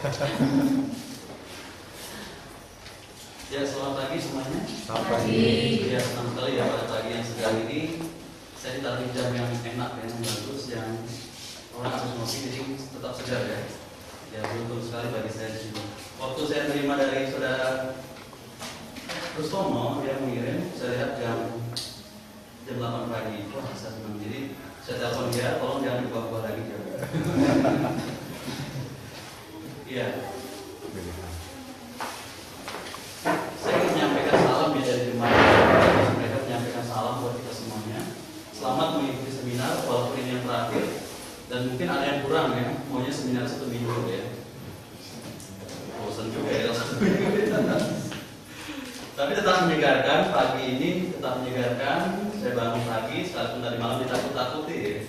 Ya, selamat pagi semuanya. Selamat pagi. Ya, senang sekali ya pada pagi yang segar ini saya ditaruh jam yang enak, yang bagus, yang orang harus ngopi jadi tetap segar ya. Ya, beruntung sekali bagi saya di sini. Waktu saya terima dari saudara Rustomo, dia mengirim, saya lihat jam 8 pagi. Wah, saya senang. Jadi saya telepon dia, tolong jangan dibuat-buat lagi jam. Iya. Saya ingin menyampaikan salam ya dari jemaat. Mereka menyampaikan salam buat kita semuanya. Selamat mengikuti seminar walaupun ini yang terakhir dan mungkin ada yang kurang ya. Maunya seminar 1 minggu ya. Bosan juga ya 1 minggu. Tapi tetap menyegarkan pagi ini, tetap menyegarkan. Saya bangun pagi, sekalipun tadi malam ditakut-takuti ya.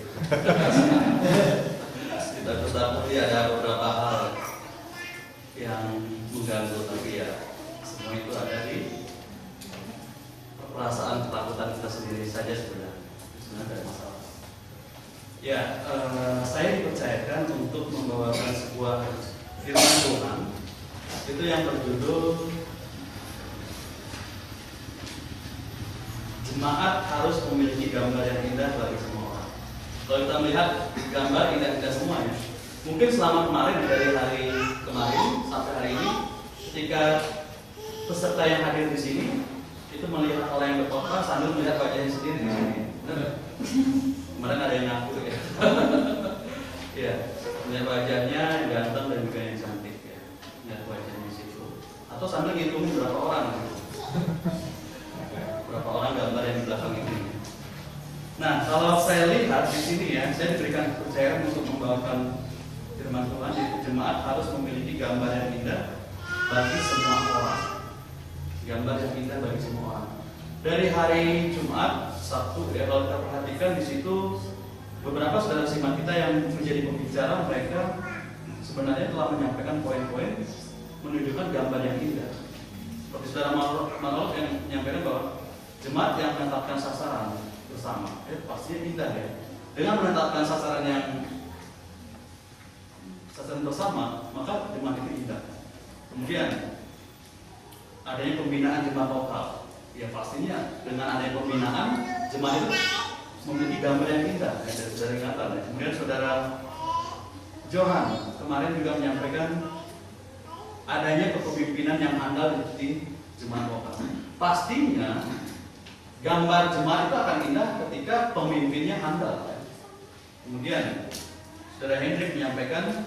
Ditakut-takuti ada beberapa hal yang mengganggu, tapi ya semua itu ada di perasaan ketakutan kita sendiri saja sebenarnya ada masalah. Ya, saya dipercayakan untuk membawakan sebuah firman Tuhan itu yang berjudul Jemaat harus memiliki gambar yang indah bagi semua orang. Kalau kita melihat gambar indah-indah semuanya, mungkin selama kemarin dari hari kemarin sampai hari ini, ketika peserta yang hadir di sini itu melihat hal yang berkota sambil melihat wajahnya sendiri di sini. Benar? Kemarin ada yang ngaku ya. Ya, melihat wajahnya yang ganteng dan juga yang cantik ya. Melihat wajahnya di situ. Atau sambil ngitungin berapa orang gitu. Berapa orang gambar yang di belakang ini. Nah, kalau saya lihat di sini ya, saya diberikan kepercayaan untuk membawakan firman Tuhan, yaitu jemaat harus memiliki gambar yang indah bagi semua orang. Gambar yang indah bagi semua orang. Dari hari Jumat, Sabtu ya, kalau kita perhatikan di situ beberapa saudara simak kita yang menjadi pembicara, mereka sebenarnya telah menyampaikan poin-poin menunjukkan gambar yang indah. Seperti saudara Manolog yang menyampaikan bahwa jemaat yang menetapkan sasaran bersama, pastinya indah ya. Dengan menetapkan sasaran bersama, maka jemaat itu indah. Kemudian adanya pembinaan jemaat lokal, ya pastinya dengan adanya pembinaan jemaat itu memiliki gambar yang indah ya, dari ingatan ya. Kemudian saudara Johan kemarin juga menyampaikan adanya kepemimpinan yang handal di jemaat lokal. Pastinya gambar jemaat itu akan indah ketika pemimpinnya handal ya. Kemudian saudara Hendrik menyampaikan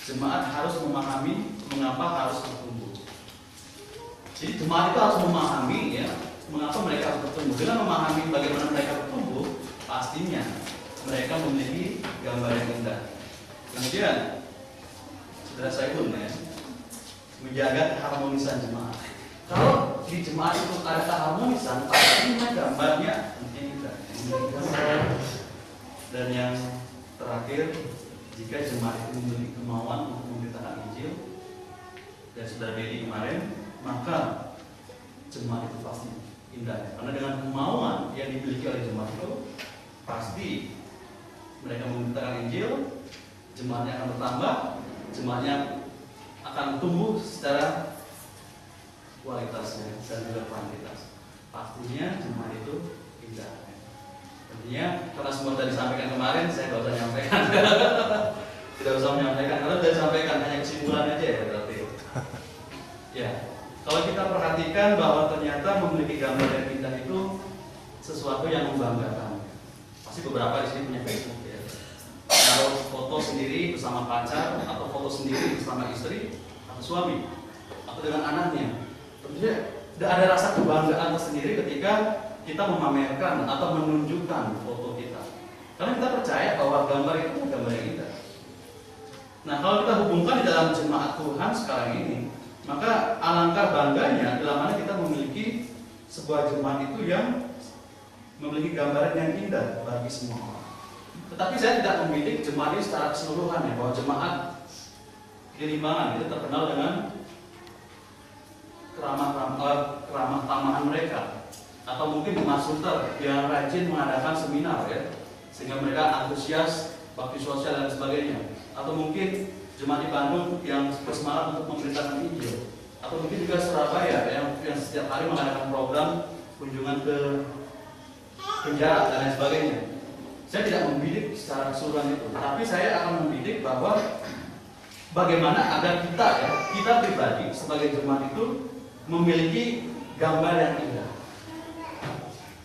jemaat harus memahami mengapa harus bertumbuh. Jadi jemaat itu harus memahami ya, mengapa mereka harus bertumbuh. Dengan memahami bagaimana mereka bertumbuh, pastinya mereka memiliki gambar yang indah. Kemudian saudara Saibun ya, menjaga keharmonisan jemaat. Kalau di jemaat itu ada keharmonisan, pastinya gambarnya indah. Dan yang terakhir, jika jemaat itu memiliki kemauan untuk memberitakan Injil dan saudara Dedi kemarin, maka jemaat itu pasti indah. Karena dengan kemauan yang dimiliki oleh jemaat itu, pasti mereka memberitakan Injil, jemaatnya akan bertambah, jemaatnya akan tumbuh secara kualitasnya dan juga kuantitas. Pastinya jemaat itu indah. Artinya, karena semua tadi disampaikan kemarin, saya tidak usah menyampaikan. Tidak usah menyampaikan, karena sudah disampaikan, hanya kesimpulan aja ya berarti. Ya, kalau kita perhatikan bahwa ternyata memiliki gambar yang indah itu sesuatu yang membanggakan. Pasti beberapa di sini punya Facebook ya. Kalau foto sendiri bersama pacar, atau foto sendiri bersama istri, atau suami, atau dengan anaknya, tentunya ada rasa kebanggaan tersendiri ketika kita memamerkan atau menunjukkan foto kita. Karena kita percaya bahwa gambar itu gambar yang indah. Nah, kalau kita hubungkan di dalam jemaat Tuhan sekarang ini, maka alangkah bangganya bila mana kita memiliki sebuah jemaat itu yang memiliki gambaran yang indah bagi semua orang. Tetapi saya tidak memiliki jemaat ini secara keseluruhan ya, bahwa jemaat di Limbangan itu terkenal dengan keramah tamahan mereka. Atau mungkin Mas Sunter yang rajin mengadakan seminar ya, sehingga mereka antusias bakti sosial dan sebagainya. Atau mungkin jemaat di Bandung yang bersemangat untuk memberitakan Injil, atau mungkin juga Surabaya yang setiap hari mengadakan program kunjungan ke penjara dan lain sebagainya. Saya tidak membidik secara keseluruhan itu, tapi saya akan membidik bahwa bagaimana agar kita pribadi sebagai jemaat itu memiliki gambar yang indah.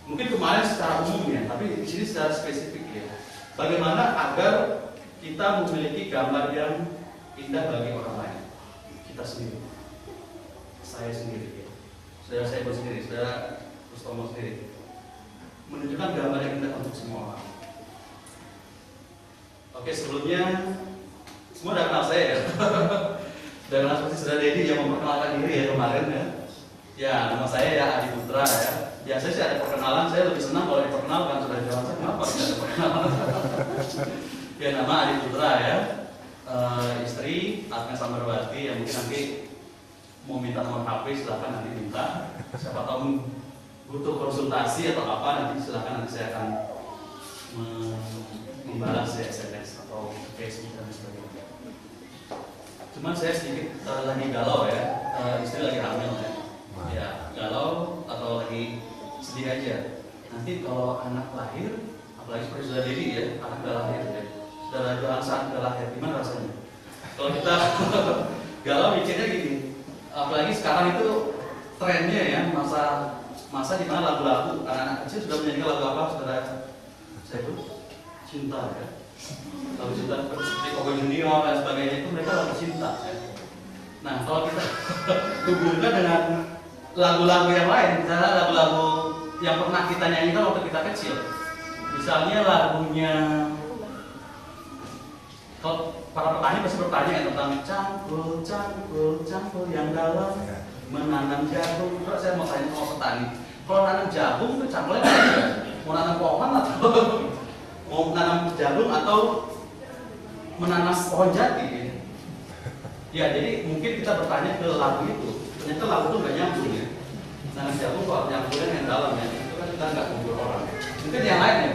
Mungkin kemarin secara umum ya, tapi di sini secara spesifik ya. Bagaimana agar kita memiliki gambar yang indah bagi orang lain, kita sendiri, saya sendiri, ya. Saudara saya sendiri, saudara Kustomo sendiri, menunjukkan gambar yang indah untuk semua orang. Oke, sebelumnya semua udah kenal saya ya. Udah kenal seperti saudara Dedi yang memperkenalkan diri ya kemarin ya. Ya, nama saya ya Adi Putra ya. Biasanya sih ada perkenalan, saya lebih senang kalau diperkenalkan. Saudara jawab saya, kenapa tidak ada perkenalan? Ya, nama Adi Putra ya. Istri Agnes Samarwati yang mungkin nanti mau minta nomor HP silahkan nanti minta. Siapa tahu butuh konsultasi atau apa, nanti silahkan, nanti saya akan membalas ya SMS atau Facebook dan sebagainya. Cuman saya sedikit lagi galau ya, istri lagi hamil ya. Ya, galau atau lagi sedih aja. Nanti kalau anak lahir, apalagi seperti sudah Dedi ya, anak udah lahir ya, sudah doang saat udah lahir, gimana rasanya? Kalau kita galau mikirnya gini, apalagi sekarang itu trennya ya, masa di mana lagu-lagu anak-anak kecil sudah menyanyikan lagu apa, saudara? Saya pun cinta ya, lagu cinta seperti Kogo Junior dan sebagainya, itu mereka lagu cinta ya. Nah, kalau kita hubungkan dengan lagu-lagu yang lain, misalnya lagu-lagu yang pernah kita nyanyikan waktu kita kecil, misalnya lagunya, kalau para petani pasti bertanya ya, tentang cangkul, cangkul, cangkul yang dalam menanam jagung. Terus saya mau tanya sama petani, kalau nanam jagung itu cangkulnya apa? Mau nanam pohon atau mau menanam jagung atau menanam pohon jati? Ya, jadi mungkin kita bertanya ke lagu itu, ternyata lagu itu nggak nyambung ya. Nanam jagung kok nyambungnya yang dalam ya, itu kan kita nggak ngubur orang. Mungkin yang lain ya,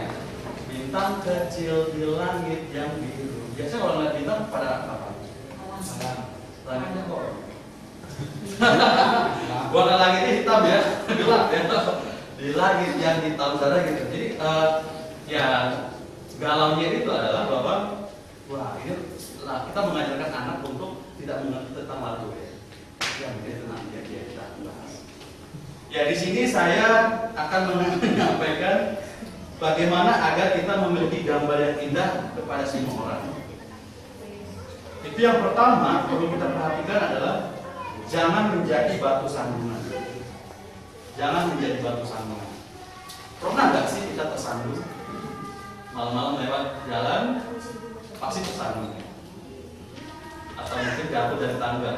bintang kecil di langit yang biru. Biasanya kalau ngeliat bintang pada apa? Langitnya kok warna langitnya hitam ya, gelap ya. Di langit yang hitam sana gitu. Jadi ya galaunya itu adalah bahwa wah ini kita mengajarkan anak untuk tidak mengerti tentang lagu ya. Yang itu nanti ya kita bahas. Ya di sini saya akan menyampaikan bagaimana agar kita memiliki gambar yang indah kepada semua orang. Itu yang pertama perlu kita perhatikan adalah jangan menjadi batu sandungan. Jangan menjadi batu sandungan. Pernah nggak sih kita tersandung? Malam-malam lewat jalan pasti tersandung. Atau mungkin jatuh dari tangga.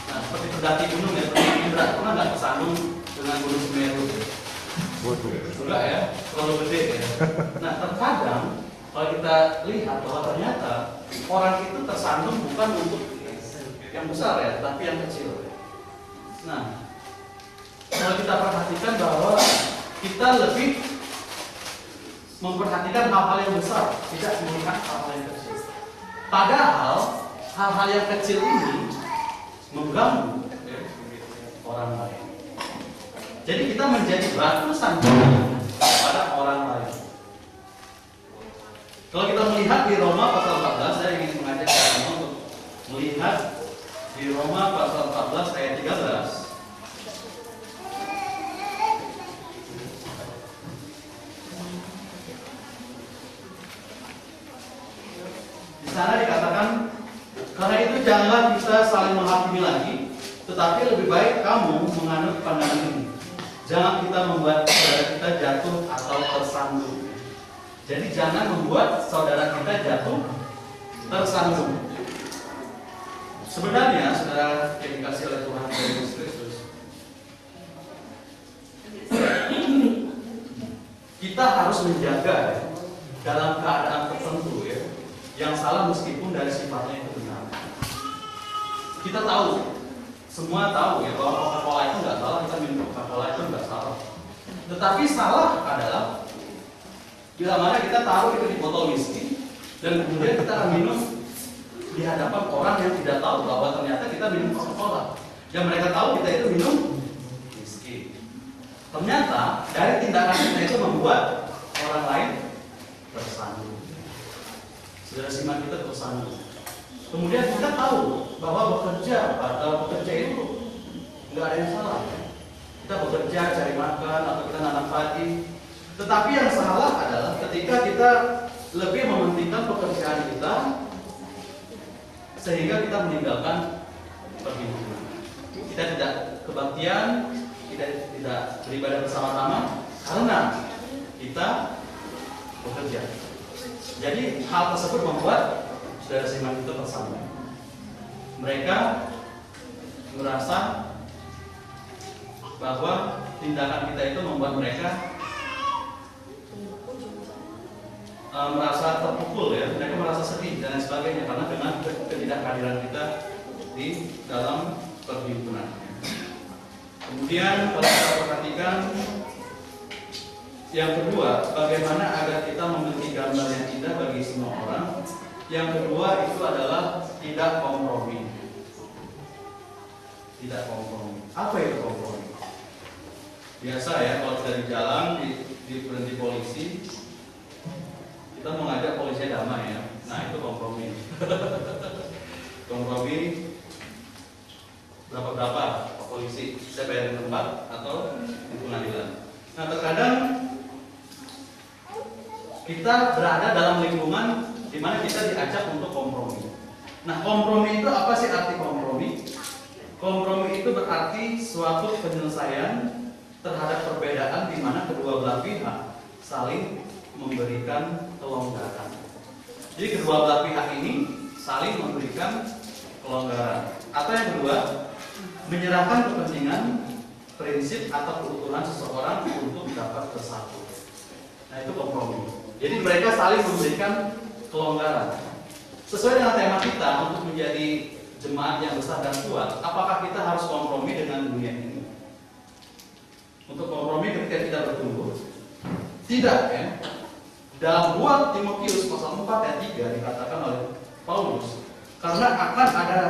Nah, seperti pendaki gunung ya, seperti Indra, pernah nggak tersandung dengan gunung Semeru? Enggak ya, terlalu gede ya. Nah, terkadang kalau kita lihat bahwa ternyata orang itu tersandung bukan untuk yang besar ya, tapi yang kecil. Nah, kalau kita perhatikan bahwa kita lebih memperhatikan hal-hal yang besar, tidak melihat hal-hal yang kecil. Padahal hal-hal yang kecil ini mengganggu orang lain. Jadi kita menjadi batu sandungan pada orang lain. Kalau kita melihat di Roma pasal 14, saya ingin mengajak kalian untuk melihat di Roma pasal 14 ayat 13. Di sana dikatakan, karena itu janganlah kita saling menghakimi lagi, tetapi lebih baik kamu menganut pandangan ini. Jangan kita membuat saudara kita jatuh atau tersandung. Jadi jangan membuat saudara kita jatuh tersandung. Sebenarnya saudara yang dikasih oleh Tuhan Yesus Kristus, kita harus menjaga ya, dalam keadaan tertentu ya, yang salah meskipun dari sifatnya itu benar. Kita tahu, semua tahu ya bahwa Coca-Cola itu nggak salah, kita minum Coca-Cola itu nggak salah. Tetapi salah adalah bila mana kita taruh itu di botol whisky dan kemudian kita akan minum di hadapan orang yang tidak tahu bahwa ternyata kita minum Coca-Cola. Yang mereka tahu kita itu minum whisky. Ternyata dari tindakan kita itu membuat orang lain tersandung. Saudara simak, kita tersandung. Kemudian kita tahu bahwa bekerja itu nggak ada yang salah. Kita bekerja cari makan atau kita nanam padi. Tetapi yang salah adalah ketika kita lebih mementingkan pekerjaan kita sehingga kita meninggalkan perhimpunan. Kita tidak kebaktian, kita tidak beribadah bersama-sama karena kita bekerja. Jadi hal tersebut membuat saudara seiman itu tersandung. Mereka merasa bahwa tindakan kita itu membuat mereka merasa terpukul, ya, mereka merasa sedih dan lain sebagainya karena dengan ketidakhadiran kita di dalam perhimpunan. Kemudian kalau kita perhatikan yang kedua, bagaimana agar kita memiliki gambar yang indah bagi semua orang. Yang kedua itu adalah tidak kompromi. Tidak kompromi. Apa itu kompromi? Biasa ya, kalau kita di jalan di berhenti polisi, kita mengajak polisi damai, ya. Nah, itu kompromi. Kompromi berapa polisi, saya bayar tempat atau di pengadilan. Nah, terkadang kita berada dalam lingkungan di mana kita diajak untuk kompromi. Nah, kompromi itu apa sih arti kompromi? Kompromi itu berarti suatu penyelesaian terhadap perbedaan di mana kedua belah pihak saling memberikan kelonggaran. Jadi kedua belah pihak ini saling memberikan kelonggaran. Atau yang kedua, menyerahkan kepentingan, prinsip atau keutuhan seseorang untuk dapat bersatu. Nah, itu kompromi. Jadi mereka saling memberikan kelonggaran. Sesuai dengan tema kita untuk menjadi jemaat yang besar dan kuat, apakah kita harus kompromi dengan dunia ini? Untuk kompromi ketika kita bertumbuh? Tidak, ya. Dalam 2 Timotius pasal 4 ayat 3 dikatakan oleh Paulus, karena akan ada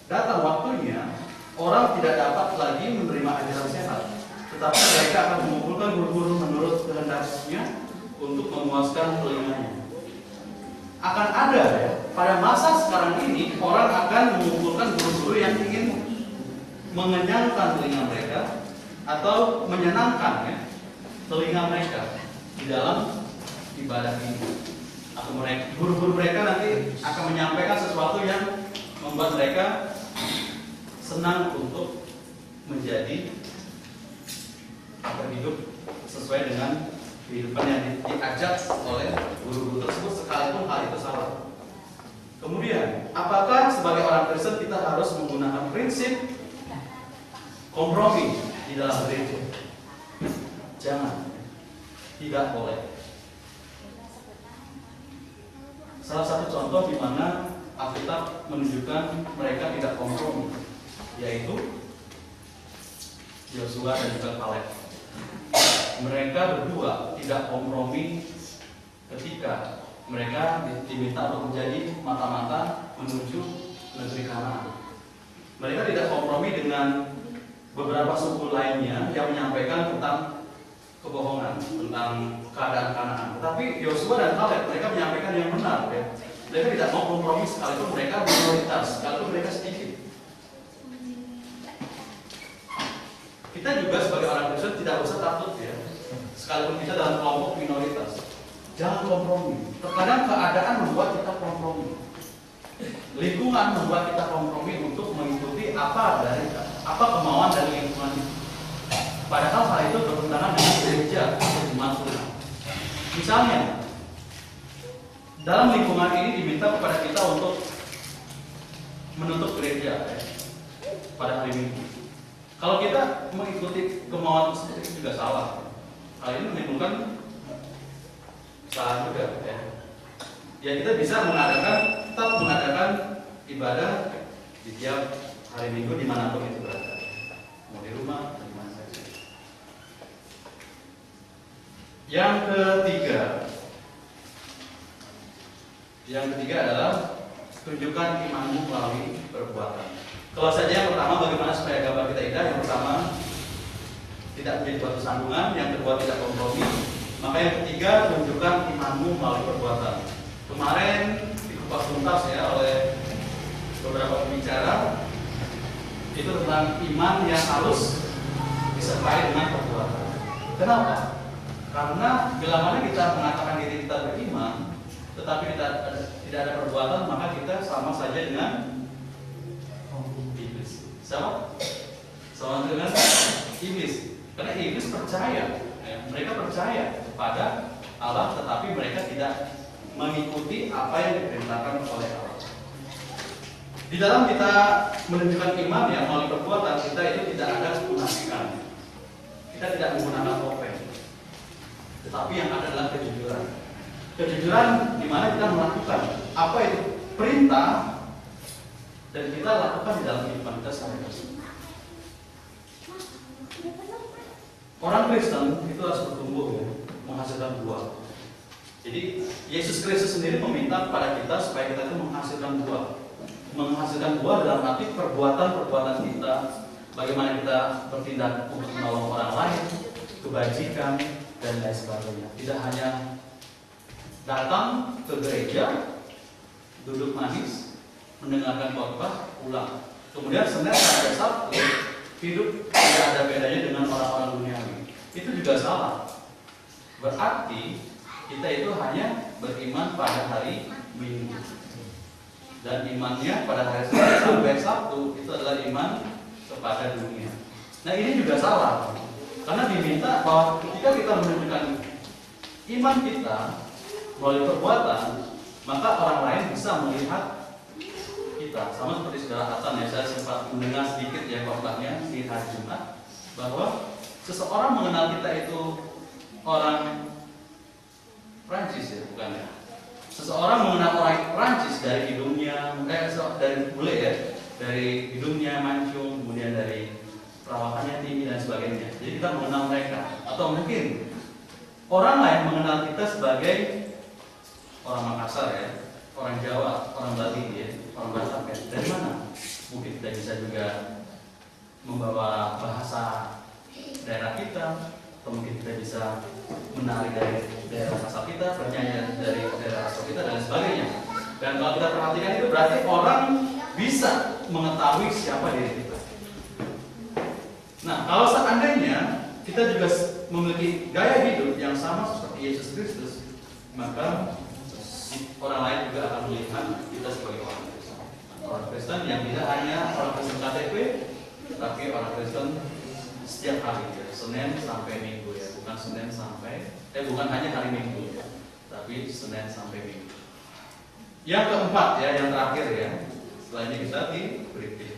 datang waktunya orang tidak dapat lagi menerima ajaran sehat, tetapi mereka akan mengumpulkan guru-guru menurut kehendaknya untuk memuaskan telinganya. Akan ada, ya, pada masa sekarang ini orang akan mengumpulkan guru-guru yang ingin mengenyangkan telinga mereka atau menyenangkan, ya, telinga mereka di dalam ibadah ini. Atau mereka, guru-guru mereka nanti akan menyampaikan sesuatu yang membuat mereka senang untuk menjadi hidup sesuai dengan kehidupan yang diajak oleh guru-guru tersebut, sekalipun hal itu salah. Kemudian, apakah sebagai orang Kristen kita harus menggunakan prinsip kompromi di dalam gereja? Jangan, tidak boleh. Salah satu contoh di mana Alkitab menunjukkan mereka tidak kompromi, yaitu Yosua dan juga Kaleb. Mereka berdua tidak kompromi ketika mereka diminta untuk menjadi mata-mata menuju negeri Kanaan. Mereka tidak kompromi dengan beberapa suku lainnya yang menyampaikan tentang kebohongan, tentang keadaan Kanaan. Tetapi Yosua dan Kaleb mereka menyampaikan yang benar, ya. Mereka tidak mau kompromi sekalipun mereka minoritas, sekalipun mereka sedikit. Kita juga sebagai orang Kristen tidak usah takut, ya, sekalipun kita dalam kelompok minoritas. Jangan kompromi. Terkadang keadaan membuat kita kompromi. Lingkungan membuat kita kompromi untuk mengikuti apa kemauan dari lingkungan itu. Padahal hal itu bertentangan dengan gereja atau jemaat Tuhan. Misalnya, dalam lingkungan ini diminta kepada kita untuk menutup gereja, ya, pada hari Minggu. Kalau kita mengikuti kemauan tersebut itu juga salah. Hal ini menimbulkan salah juga, ya. Ya, kita bisa tetap mengadakan ibadah di tiap hari Minggu dimanapun itu berada, mau di rumah, di mana saja. Yang ketiga adalah tunjukkan imanmu melalui perbuatan. Kalau saja yang pertama, bagaimana supaya gambar kita indah? Yang pertama, tidak menjadi batu sandungan. Yang kedua, tidak kompromi. Maka yang ketiga, tunjukkan imanmu melalui perbuatan. Kemarin dikupas tuntas ya oleh beberapa pembicara, itu tentang iman yang harus disertai dengan perbuatan. Kenapa? Karena bila mana kita mengatakan diri kita beriman, tetapi tidak ada perbuatan, maka kita sama saja dengan iblis. Sama dengan iblis. Karena iblis percaya, mereka percaya kepada Allah, tetapi mereka tidak mengikuti apa yang diperintahkan oleh Allah. Di dalam kita menunjukkan iman ya melalui perbuatan, kita itu tidak ada kemunafikan. Kita tidak menggunakan topeng. Tetapi yang ada adalah kejujuran. Kejujuran di mana kita melakukan apa itu perintah dan kita lakukan di dalam kehidupan kita sehari-hari. Orang Kristen itu harus bertumbuh ya, menghasilkan buah. Jadi Yesus Kristus sendiri meminta kepada kita supaya kita itu menghasilkan buah. Menghasilkan buah dalam arti perbuatan-perbuatan kita, bagaimana kita bertindak untuk menolong orang lain, kebajikan dan lain sebagainya. Tidak hanya datang ke gereja, duduk manis, mendengarkan khotbah, pulang. Kemudian Senin sampai Sabtu hidup tidak ada bedanya dengan orang-orang duniawi. Itu juga salah. Berarti kita itu hanya beriman pada hari Minggu. Dan imannya pada hari Senin sampai Sabtu itu adalah iman kepada dunia. Nah ini juga salah. Karena diminta bahwa ketika kita menunjukkan iman kita melalui perbuatan, maka orang lain bisa melihat kita. Sama seperti saudara Hasan ya, saya sempat mendengar sedikit ya khotbahnya di hari Jumat, bahwa seseorang mengenal kita itu orang Prancis ya, bukan ya. Seseorang mengenal orang Prancis dari hidungnya, dari bule ya, dari hidungnya mancung, kemudian dari perawakannya tinggi dan sebagainya. Jadi kita mengenal mereka. Atau mungkin orang lain mengenal kita sebagai orang Makassar ya, orang Jawa, orang Bali ya, orang Batak ya. Dari mana? Mungkin kita bisa juga membawa bahasa daerah kita, atau mungkin kita bisa menari dari daerah asal kita, bernyanyi dari daerah asal kita dan sebagainya. Dan kalau kita perhatikan itu berarti orang bisa mengetahui siapa diri kita. Nah, kalau seandainya kita juga memiliki gaya hidup yang sama seperti Yesus Kristus, maka orang lain juga akan melihat kita sebagai orang Kristen. Orang Kristen yang tidak hanya orang Kristen KTP, tapi orang Kristen setiap hari ya, Senin sampai Minggu ya, bukan hanya hari Minggu ya, tapi Senin sampai Minggu. Yang keempat ya, yang terakhir ya, setelah ini kita di briefing.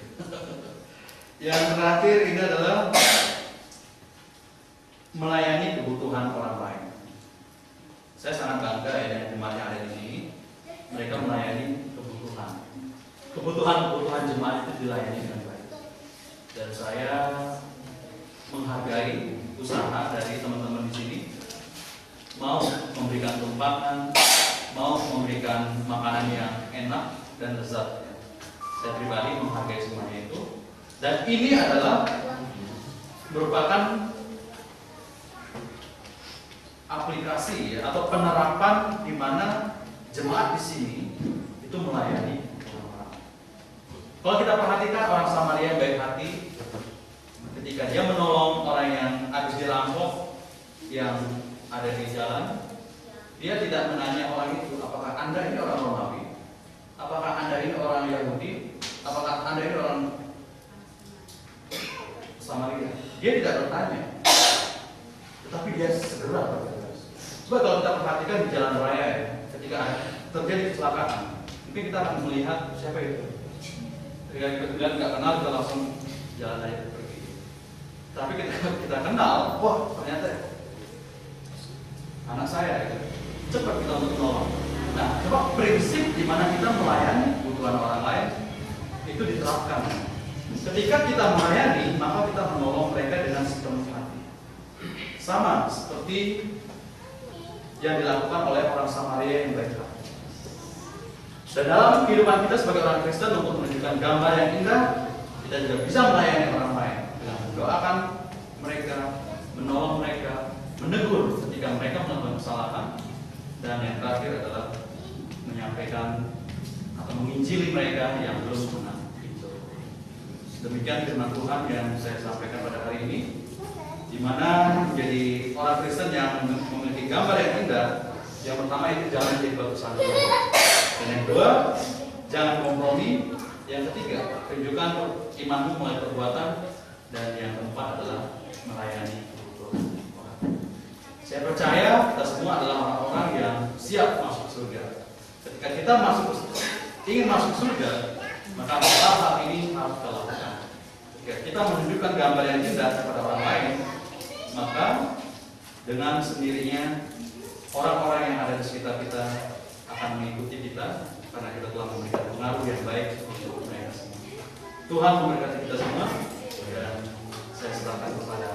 Yang terakhir ini adalah melayani kebutuhan orang lain. Saya sangat bangga ya dengan jemaat yang ada di sini. Mereka melayani kebutuhan jemaat itu dilayani dengan baik. Dan saya menghargai usaha dari teman-teman di sini, mau memberikan tumpangan, mau memberikan makanan yang enak dan lezat. Saya pribadi menghargai semuanya itu. Dan ini adalah merupakan aplikasi ya, atau penerapan di mana jemaat di sini itu melayani orang. Kalau kita perhatikan orang Samaria yang baik hati, ketika dia menolong orang yang habis dirampok yang ada di jalan, dia tidak menanya orang itu, apakah Anda ini orang Romawi? Apakah Anda ini orang Yahudi? Apakah Anda ini orang Samaria? Dia tidak bertanya, tetapi dia segera berkata. Sebab kalau kita perhatikan di jalan raya ya, ketika terjadi kecelakaan, mungkin kita akan melihat siapa itu. Ketika kita nggak kenal, kita langsung jalan aja pergi. Tapi kita kenal, wah ternyata anak saya itu cepat kita untuk menolong. Nah, coba prinsip di mana kita melayani kebutuhan orang lain itu diterapkan. Ketika kita melayani, maka kita menolong mereka dengan sepenuh hati. Sama seperti yang dilakukan oleh orang Samaria yang baik hati. Dan dalam kehidupan kita sebagai orang Kristen untuk menunjukkan gambar yang indah, kita juga bisa melayani orang lain dengan mendoakan mereka, menolong mereka, menegur ketika mereka melakukan kesalahan, dan yang terakhir adalah menyampaikan atau menginjili mereka yang belum pernah hijau. Demikian firman Tuhan yang saya sampaikan pada hari ini, di mana menjadi orang Kristen yang memiliki gambar yang indah. Yang pertama itu jangan jadi batu sandungan, dan yang kedua jangan kompromi, yang ketiga tunjukkan imanmu melalui perbuatan, dan yang keempat adalah melayani orang. Saya percaya kita semua adalah orang-orang yang siap masuk surga. Ketika kita ingin masuk surga, maka hal ini harus kita lakukan. Ketika kita menunjukkan gambar yang indah kepada orang lain, maka dengan sendirinya orang-orang yang ada di sekitar kita akan mengikuti kita, karena kita telah memberikan pengaruh yang baik untuk mereka semua. Tuhan memberkati kita semua, dan saya serahkan kepada